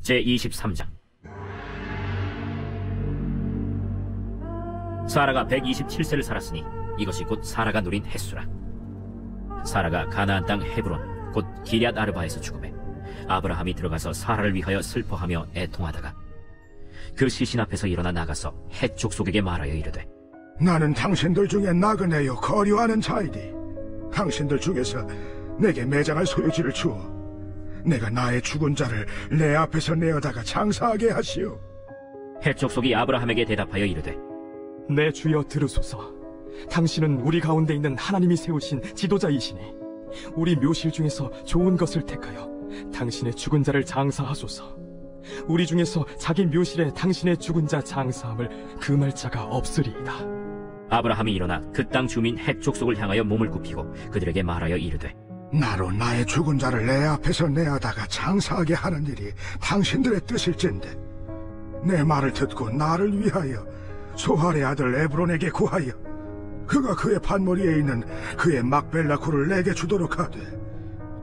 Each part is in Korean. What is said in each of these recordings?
제23장. 사라가 127세를 살았으니 이것이 곧 사라가 누린 햇수라. 사라가 가나안 땅 헤브론 곧 기럇 아르바에서 죽음에 아브라함이 들어가서 사라를 위하여 슬퍼하며 애통하다가 그 시신 앞에서 일어나 나가서 헷 족속에게 말하여 이르되, 나는 당신들 중에 나그네요 거류하는 자이니 당신들 중에서 내게 매장할 소유지를 주어 내가 나의 죽은 자를 내 앞에서 내어다가 장사하게 하시오. 헷 족속이 아브라함에게 대답하여 이르되, 내 주여 들으소서. 당신은 우리 가운데 있는 하나님이 세우신 지도자이시니 우리 묘실 중에서 좋은 것을 택하여 당신의 죽은 자를 장사하소서. 우리 중에서 자기 묘실에 당신의 죽은 자 장사함을 금할 자가 없으리이다. 아브라함이 일어나 그 땅 주민 헷 족속을 향하여 몸을 굽히고 그들에게 말하여 이르되, 나로 나의 죽은 자를 내 앞에서 내어다가 장사하게 하는 일이 당신들의 뜻일진데 내 말을 듣고 나를 위하여 소할의 아들 에브론에게 구하여 그가 그의 판머리에 있는 그의 막벨라 굴을 내게 주도록 하되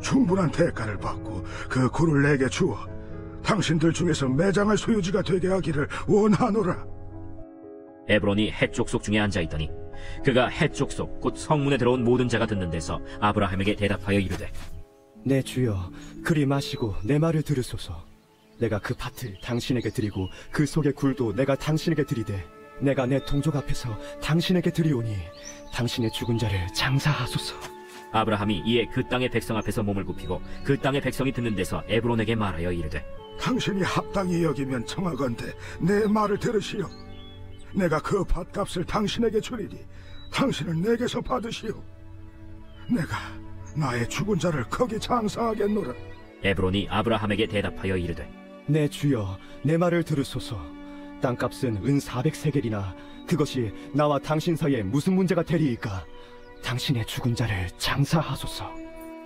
충분한 대가를 받고 그 굴을 내게 주어 당신들 중에서 매장할 소유지가 되게 하기를 원하노라. 에브론이 헷 족속 중에 앉아있더니 그가 헷 족속 곧 성문에 들어온 모든 자가 듣는 데서 아브라함에게 대답하여 이르되, 내 주여 그리 마시고 내 말을 들으소서. 내가 그 밭을 당신에게 드리고 그 속의 굴도 내가 당신에게 드리되 내가 내 동족 앞에서 당신에게 드리오니 당신의 죽은 자를 장사하소서. 아브라함이 이에 그 땅의 백성 앞에서 몸을 굽히고 그 땅의 백성이 듣는 데서 에브론에게 말하여 이르되, 당신이 합당히 여기면 청하건대 내 말을 들으시오. 내가 그 밭값을 당신에게 주리니 당신은 내게서 받으시오. 내가 나의 죽은 자를 거기 장사하겠노라. 에브론이 아브라함에게 대답하여 이르되, 내 주여 내 말을 들으소서. 땅값은 은 400세겔이나 그것이 나와 당신 사이에 무슨 문제가 되리이까? 당신의 죽은 자를 장사하소서.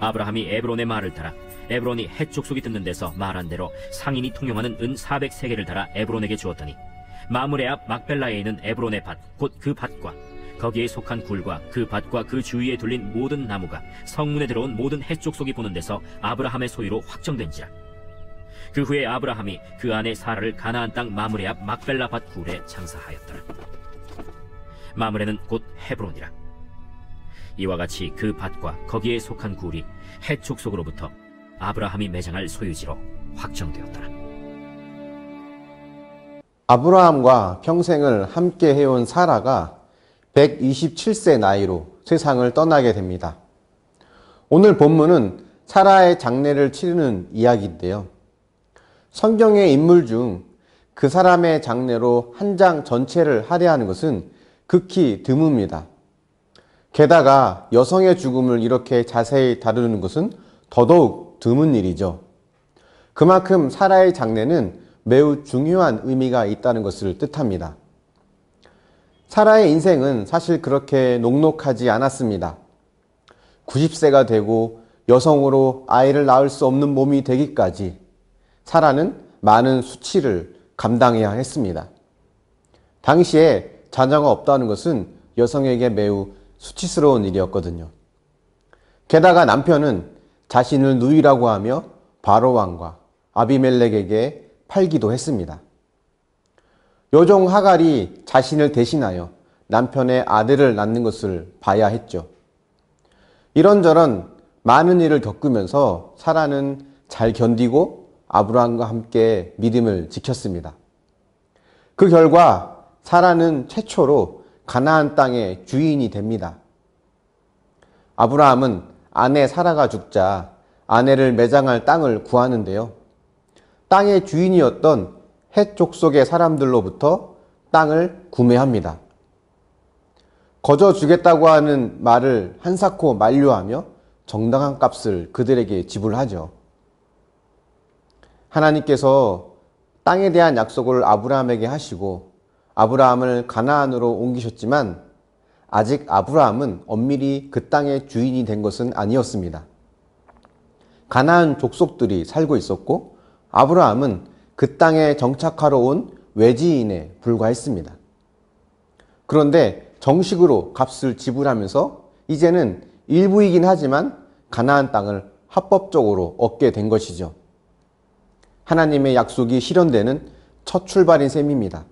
아브라함이 에브론의 말을 따라 에브론이 헷 족속이 듣는 데서 말한 대로 상인이 통용하는 은 400세겔을 달아 에브론에게 주었더니 마므레 앞 막벨라에 있는 에브론의 밭 곧 그 밭과 거기에 속한 굴과 그 밭과 그 주위에 둘린 모든 나무가 성문에 들어온 모든 헷 족속이 보는 데서 아브라함의 소유로 확정된지라. 그 후에 아브라함이 그 아내 사라를 가나안 땅 마므레 앞 막벨라 밭 굴에 장사하였더라. 마므레는 곧 헤브론이라. 이와 같이 그 밭과 거기에 속한 굴이 헷 족속으로부터 아브라함이 매장할 소유지로 확정되었더라. 아브라함과 평생을 함께 해온 사라가 127세 나이로 세상을 떠나게 됩니다. 오늘 본문은 사라의 장례를 치르는 이야기인데요. 성경의 인물 중 그 사람의 장례로 한 장 전체를 할애하는 것은 극히 드뭅니다. 게다가 여성의 죽음을 이렇게 자세히 다루는 것은 더더욱 드문 일이죠. 그만큼 사라의 장례는 매우 중요한 의미가 있다는 것을 뜻합니다. 사라의 인생은 사실 그렇게 녹록하지 않았습니다. 90세가 되고 여성으로 아이를 낳을 수 없는 몸이 되기까지 사라는 많은 수치를 감당해야 했습니다. 당시에 자녀가 없다는 것은 여성에게 매우 수치스러운 일이었거든요. 게다가 남편은 자신을 누이라고 하며 바로왕과 아비멜렉에게 팔기도 했습니다. 여종 하갈이 자신을 대신하여 남편의 아들을 낳는 것을 봐야 했죠. 이런저런 많은 일을 겪으면서 사라는 잘 견디고 아브라함과 함께 믿음을 지켰습니다. 그 결과 사라는 최초로 가나안 땅의 주인이 됩니다. 아브라함은 아내 사라가 죽자 아내를 매장할 땅을 구하는데요. 땅의 주인이었던 헷 족속의 사람들로부터 땅을 구매합니다. 거저 주겠다고 하는 말을 한사코 만류하며 정당한 값을 그들에게 지불하죠. 하나님께서 땅에 대한 약속을 아브라함에게 하시고 아브라함을 가나안으로 옮기셨지만 아직 아브라함은 엄밀히 그 땅의 주인이 된 것은 아니었습니다. 가나안 족속들이 살고 있었고 아브라함은 그 땅에 정착하러 온 외지인에 불과했습니다. 그런데 정식으로 값을 지불하면서 이제는 일부이긴 하지만 가나안 땅을 합법적으로 얻게 된 것이죠. 하나님의 약속이 실현되는 첫 출발인 셈입니다.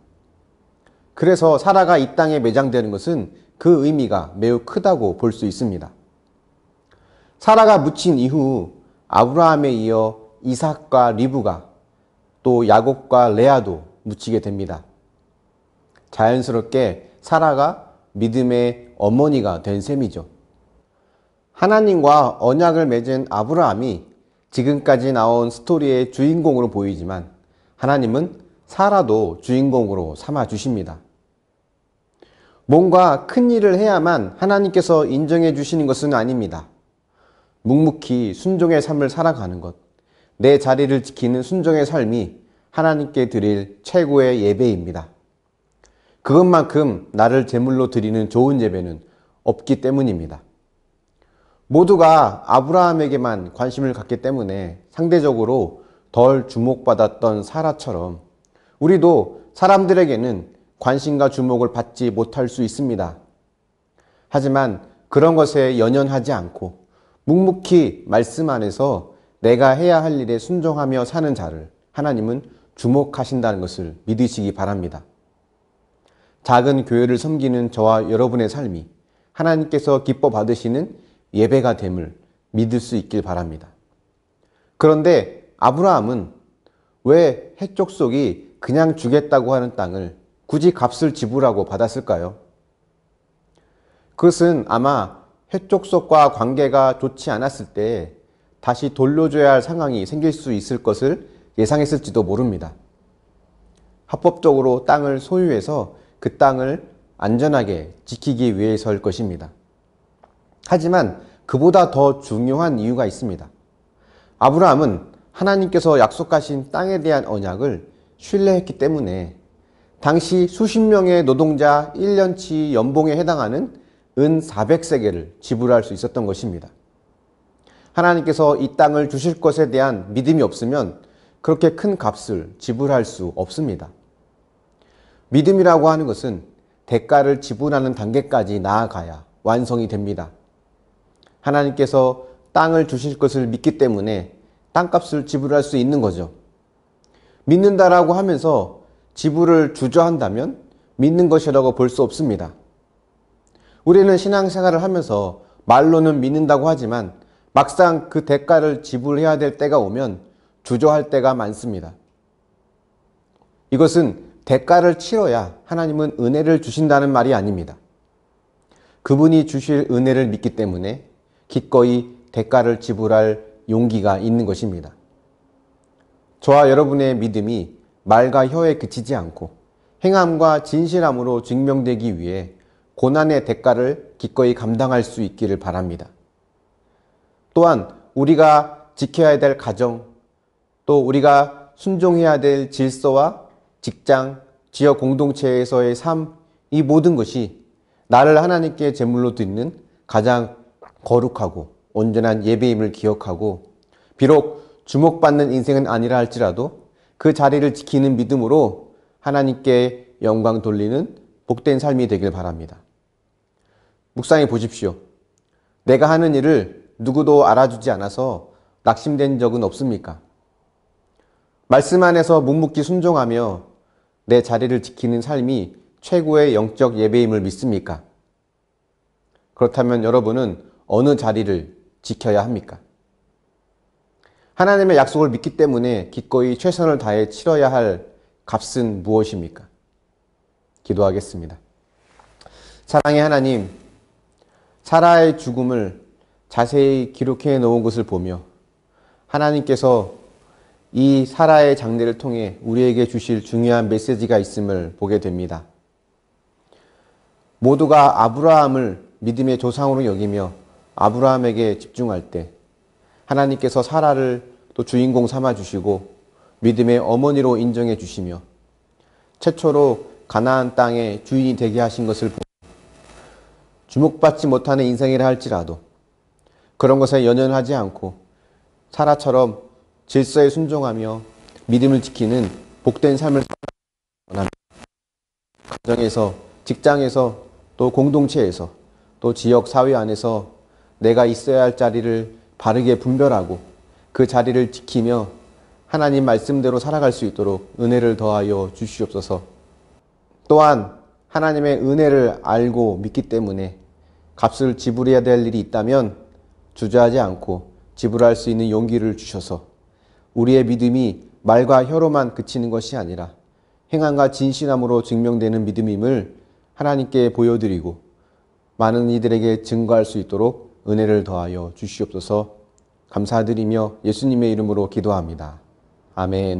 그래서 사라가 이 땅에 매장되는 것은 그 의미가 매우 크다고 볼 수 있습니다. 사라가 묻힌 이후 아브라함에 이어 이삭과 리브가 또 야곱과 레아도 묻히게 됩니다. 자연스럽게 사라가 믿음의 어머니가 된 셈이죠. 하나님과 언약을 맺은 아브라함이 지금까지 나온 스토리의 주인공으로 보이지만 하나님은 사라도 주인공으로 삼아 주십니다. 뭔가 큰 일을 해야만 하나님께서 인정해 주시는 것은 아닙니다. 묵묵히 순종의 삶을 살아가는 것, 내 자리를 지키는 순종의 삶이 하나님께 드릴 최고의 예배입니다. 그것만큼 나를 제물로 드리는 좋은 예배는 없기 때문입니다. 모두가 아브라함에게만 관심을 갖기 때문에 상대적으로 덜 주목받았던 사라처럼 우리도 사람들에게는 관심과 주목을 받지 못할 수 있습니다. 하지만 그런 것에 연연하지 않고 묵묵히 말씀 안에서 내가 해야 할 일에 순종하며 사는 자를 하나님은 주목하신다는 것을 믿으시기 바랍니다. 작은 교회를 섬기는 저와 여러분의 삶이 하나님께서 기뻐 받으시는 예배가 됨을 믿을 수 있길 바랍니다. 그런데 아브라함은 왜 해족속이 그냥 주겠다고 하는 땅을 굳이 값을 지불하고 받았을까요? 그것은 아마 해족속과 관계가 좋지 않았을 때 다시 돌려줘야 할 상황이 생길 수 있을 것을 예상했을지도 모릅니다. 합법적으로 땅을 소유해서 그 땅을 안전하게 지키기 위해서일 것입니다. 하지만 그보다 더 중요한 이유가 있습니다. 아브라함은 하나님께서 약속하신 땅에 대한 언약을 신뢰했기 때문에 당시 수십 명의 노동자 1년치 연봉에 해당하는 은 400세겔을 지불할 수 있었던 것입니다. 하나님께서 이 땅을 주실 것에 대한 믿음이 없으면 그렇게 큰 값을 지불할 수 없습니다. 믿음이라고 하는 것은 대가를 지불하는 단계까지 나아가야 완성이 됩니다. 하나님께서 땅을 주실 것을 믿기 때문에 땅값을 지불할 수 있는 거죠. 믿는다라고 하면서 지불을 주저한다면 믿는 것이라고 볼 수 없습니다. 우리는 신앙생활을 하면서 말로는 믿는다고 하지만 막상 그 대가를 지불해야 될 때가 오면 주저할 때가 많습니다. 이것은 대가를 치러야 하나님은 은혜를 주신다는 말이 아닙니다. 그분이 주실 은혜를 믿기 때문에 기꺼이 대가를 지불할 용기가 있는 것입니다. 저와 여러분의 믿음이 말과 혀에 그치지 않고 행함과 진실함으로 증명되기 위해 고난의 대가를 기꺼이 감당할 수 있기를 바랍니다. 또한 우리가 지켜야 될 가정, 또 우리가 순종해야 될 질서와 직장, 지역 공동체에서의 삶, 이 모든 것이 나를 하나님께 제물로 드리는 가장 거룩하고 온전한 예배임을 기억하고 비록 주목받는 인생은 아니라 할지라도 그 자리를 지키는 믿음으로 하나님께 영광 돌리는 복된 삶이 되길 바랍니다. 묵상해 보십시오. 내가 하는 일을 누구도 알아주지 않아서 낙심된 적은 없습니까? 말씀 안에서 묵묵히 순종하며 내 자리를 지키는 삶이 최고의 영적 예배임을 믿습니까? 그렇다면 여러분은 어느 자리를 지켜야 합니까? 하나님의 약속을 믿기 때문에 기꺼이 최선을 다해 치러야 할 값은 무엇입니까? 기도하겠습니다. 사랑의 하나님, 사라의 죽음을 자세히 기록해 놓은 것을 보며 하나님께서 이 사라의 장례를 통해 우리에게 주실 중요한 메시지가 있음을 보게 됩니다. 모두가 아브라함을 믿음의 조상으로 여기며 아브라함에게 집중할 때 하나님께서 사라를 또 주인공 삼아 주시고 믿음의 어머니로 인정해 주시며 최초로 가나안 땅의 주인이 되게 하신 것을 보며 주목받지 못하는 인생이라 할지라도 그런 것에 연연하지 않고 사라처럼 질서에 순종하며 믿음을 지키는 복된 삶을 원합니다. 가정에서, 직장에서, 또 공동체에서, 또 지역 사회 안에서 내가 있어야 할 자리를 바르게 분별하고 그 자리를 지키며 하나님 말씀대로 살아갈 수 있도록 은혜를 더하여 주시옵소서. 또한 하나님의 은혜를 알고 믿기 때문에 값을 지불해야 될 일이 있다면 주저하지 않고 지불할 수 있는 용기를 주셔서 우리의 믿음이 말과 혀로만 그치는 것이 아니라 행함과 진실함으로 증명되는 믿음임을 하나님께 보여드리고 많은 이들에게 증거할 수 있도록 은혜를 더하여 주시옵소서. 감사드리며 예수님의 이름으로 기도합니다. 아멘.